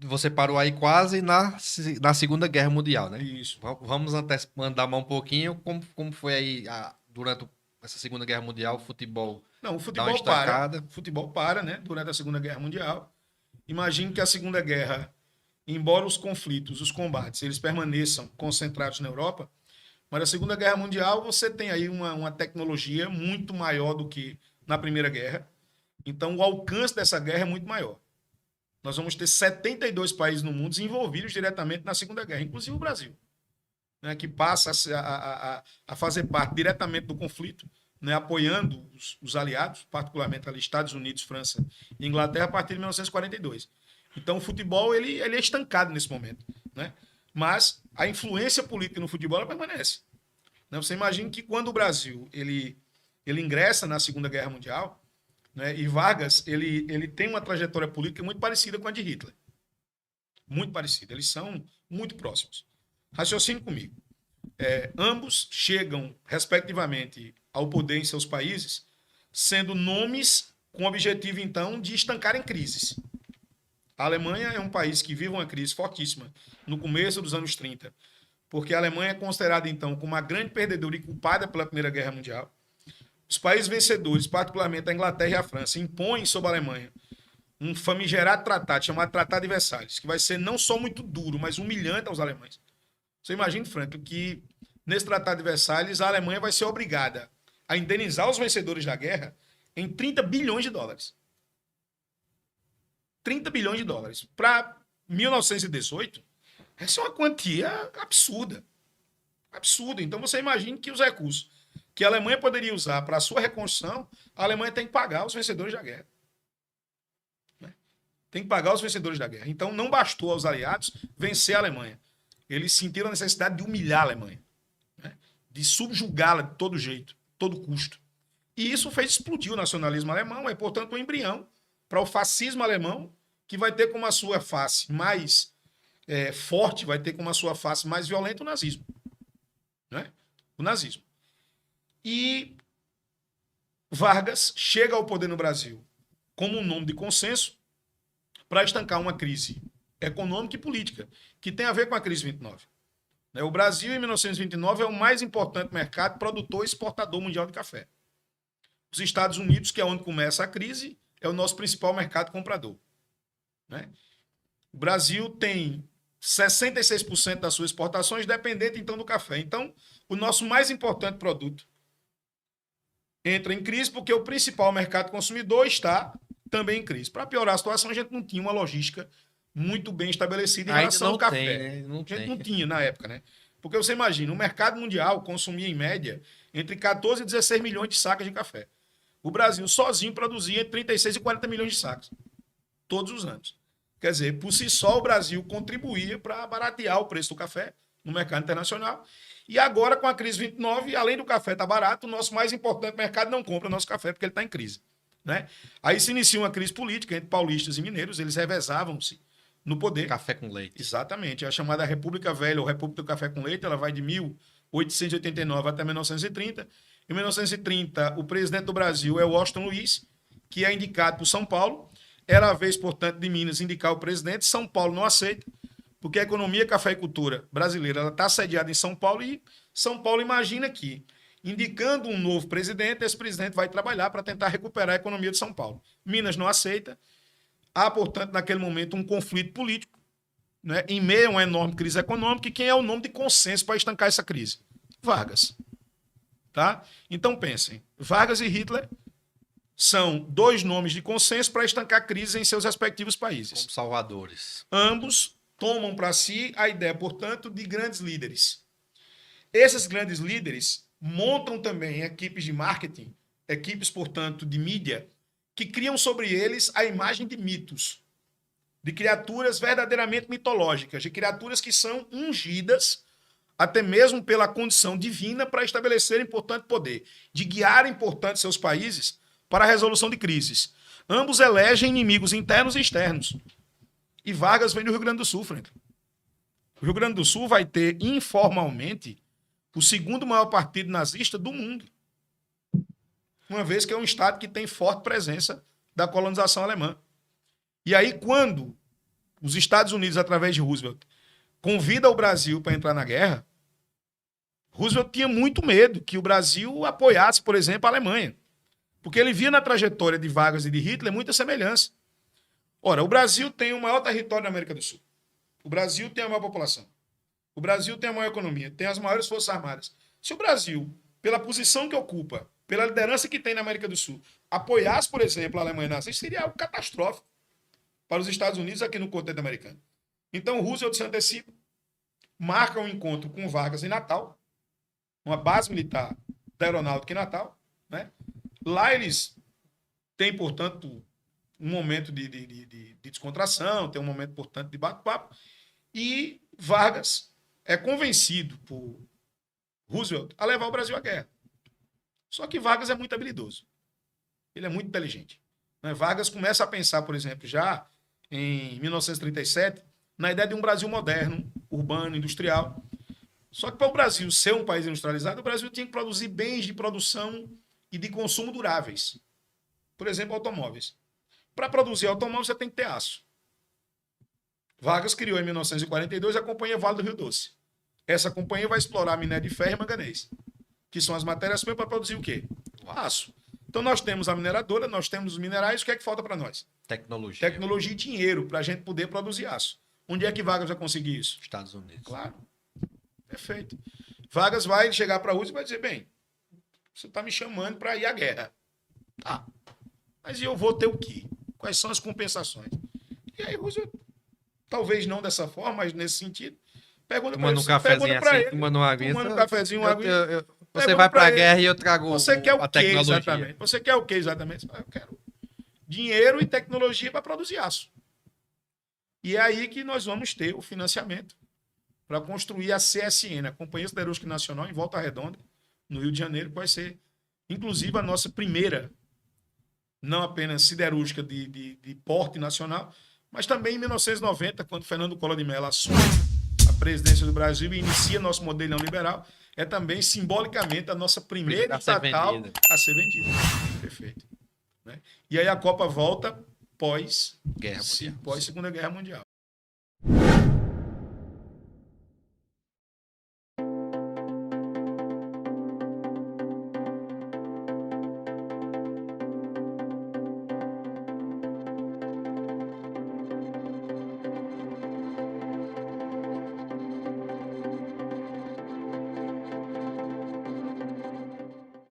Você parou aí quase na Segunda Guerra Mundial, né? Isso. Vamos andar mais um pouquinho. Como foi aí durante essa Segunda Guerra Mundial, o futebol Não, dá uma estancada? o futebol para, né, durante a Segunda Guerra Mundial. Imagine que a Segunda Guerra, embora os conflitos, os combates, eles permaneçam concentrados na Europa, mas a Segunda Guerra Mundial você tem aí uma tecnologia muito maior do que na Primeira Guerra. Então, o alcance dessa guerra é muito maior. Nós vamos ter 72 países no mundo envolvidos diretamente na Segunda Guerra, inclusive o Brasil, né, que passa a fazer parte diretamente do conflito, né, apoiando os aliados, particularmente ali Estados Unidos, França e Inglaterra, a partir de 1942. Então, o futebol ele é estancado nesse momento, né? Mas a influência política no futebol ela permanece. Né? Você imagina que quando o Brasil ele ingressa na Segunda Guerra Mundial, né, e Vargas ele tem uma trajetória política muito parecida com a de Hitler. Muito parecida. Eles são muito próximos. Raciocine comigo. Ambos chegam, respectivamente, ao poder em seus países, sendo nomes com o objetivo, então, de estancarem crises. A Alemanha é um país que vive uma crise fortíssima no começo dos anos 30, porque a Alemanha é considerada, então, como uma grande perdedora e culpada pela Primeira Guerra Mundial. Os países vencedores, particularmente a Inglaterra e a França, impõem sobre a Alemanha um famigerado tratado chamado Tratado de Versalhes, que vai ser não só muito duro, mas humilhante aos alemães. Você imagina, Franklin, que nesse Tratado de Versalhes a Alemanha vai ser obrigada a indenizar os vencedores da guerra em 30 bilhões de dólares. 30 bilhões de dólares. Para 1918, essa é uma quantia absurda. Absurda. Então você imagina que os recursos que a Alemanha poderia usar para a sua reconstrução, a Alemanha tem que pagar os vencedores da guerra. Tem que pagar os vencedores da guerra. Então não bastou aos aliados vencer a Alemanha. Eles sentiram a necessidade de humilhar a Alemanha, né? De subjugá-la de todo jeito, todo custo. E isso fez explodir o nacionalismo alemão, é, portanto, um embrião para o fascismo alemão, que vai ter como a sua face mais forte, vai ter como a sua face mais violenta o nazismo. Né? O nazismo. E Vargas chega ao poder no Brasil como um nome de consenso para estancar uma crise econômica e política, que tem a ver com a crise 29. O Brasil, em 1929, é o mais importante mercado produtor e exportador mundial de café. Os Estados Unidos, que é onde começa a crise, é o nosso principal mercado comprador. Né? O Brasil tem 66% das suas exportações dependente, então, do café. Então, o nosso mais importante produto entra em crise porque o principal mercado consumidor está também em crise. Para piorar a situação, a gente não tinha uma logística muito bem estabelecida em Ainda relação não ao tem, café. né? Não A gente tem. não tinha na época, né? Porque você imagina, o mercado mundial consumia em média entre 14 e 16 milhões de sacas de café. O Brasil sozinho produzia entre 36 e 40 milhões de sacas todos os anos. Quer dizer, por si só o Brasil contribuía para baratear o preço do café no mercado internacional. E agora, com a crise 29, além do café estar barato, o nosso mais importante mercado não compra nosso café porque ele está em crise. Né? Aí se inicia uma crise política entre paulistas e mineiros, eles revezavam-se no poder. Café com leite. Exatamente. A chamada República Velha, ou República do Café com Leite, ela vai de 1889 até 1930. Em 1930, o presidente do Brasil é Washington Luiz, que é indicado por São Paulo. Era a vez, portanto, de Minas indicar o presidente. São Paulo não aceita, porque a economia cafeicultura brasileira está sediada em São Paulo e São Paulo imagina que, indicando um novo presidente, esse presidente vai trabalhar para tentar recuperar a economia de São Paulo. Minas não aceita. Há, portanto, naquele momento, um conflito político, né, em meio a uma enorme crise econômica, e quem é o nome de consenso para estancar essa crise? Vargas. Tá? Então, pensem, Vargas e Hitler são dois nomes de consenso para estancar crises em seus respectivos países. Como salvadores. Ambos tomam para si a ideia, portanto, de grandes líderes. Esses grandes líderes montam também equipes de marketing, equipes, portanto, de mídia, que criam sobre eles a imagem de mitos, de criaturas verdadeiramente mitológicas, de criaturas que são ungidas até mesmo pela condição divina para estabelecerem importante poder, de guiarem, portanto, seus países para a resolução de crises. Ambos elegem inimigos internos e externos. E Vargas vem do Rio Grande do Sul, Franklin. O Rio Grande do Sul vai ter, informalmente, o segundo maior partido nazista do mundo. Uma vez que é um estado que tem forte presença da colonização alemã. E aí, quando os Estados Unidos, através de Roosevelt, convida o Brasil para entrar na guerra, Roosevelt tinha muito medo que o Brasil apoiasse, por exemplo, a Alemanha. Porque ele via na trajetória de Vargas e de Hitler muita semelhança. Ora, o Brasil tem o maior território da América do Sul. O Brasil tem a maior população. O Brasil tem a maior economia, tem as maiores forças armadas. Se o Brasil, pela posição que ocupa, pela liderança que tem na América do Sul, apoiasse, por exemplo, a Alemanha nazista, seria algo catastrófico para os Estados Unidos aqui no continente americano. Então, Roosevelt se antecipa, marca um encontro com Vargas em Natal, uma base militar da aeronáutica em Natal, né? Lá eles têm, portanto, um momento de descontração, tem um momento, portanto, de bate-papo, e Vargas é convencido por Roosevelt a levar o Brasil à guerra. Só que Vargas é muito habilidoso. Ele é muito inteligente. Né? Vargas começa a pensar, por exemplo, já em 1937, na ideia de um Brasil moderno, urbano, industrial. Só que para o Brasil ser um país industrializado, o Brasil tinha que produzir bens de produção e de consumo duráveis. Por exemplo, automóveis. Para produzir automóvel, você tem que ter aço. Vargas criou em 1942 a Companhia Vale do Rio Doce. Essa companhia vai explorar minério de ferro e manganês, que são as matérias-primas para produzir o quê? Aço. Então nós temos a mineradora, nós temos os minerais, o que é que falta para nós? Tecnologia. Tecnologia e dinheiro para a gente poder produzir aço. Onde é que Vargas vai conseguir isso? Estados Unidos. Claro. Perfeito. Vargas vai chegar para a Rússia e vai dizer, bem, você está me chamando para ir à guerra. Tá. Mas eu vou ter o quê? Quais são as compensações? E aí Roosevelt, talvez não dessa forma, mas nesse sentido, pergunta para ele. Tomando um cafezinho assim, tomando uma aguinha. Tomando um cafezinho, uma aguinha. Você vai para a guerra e eu trago você quer o a quê tecnologia. exatamente? Você quer o quê exatamente? Eu quero dinheiro e tecnologia para produzir aço. E é aí que nós vamos ter o financiamento para construir a CSN, a Companhia Siderúrgica Nacional, em Volta Redonda, no Rio de Janeiro, que vai ser, inclusive, a nossa primeira, não apenas siderúrgica de porte nacional, mas também em 1990, quando Fernando Collor de Mello assume a presidência do Brasil e inicia nosso modelo neoliberal, é também simbolicamente a nossa primeira estatal a ser vendida. Perfeito. Né? E aí a Copa volta pós-Segunda Guerra Mundial.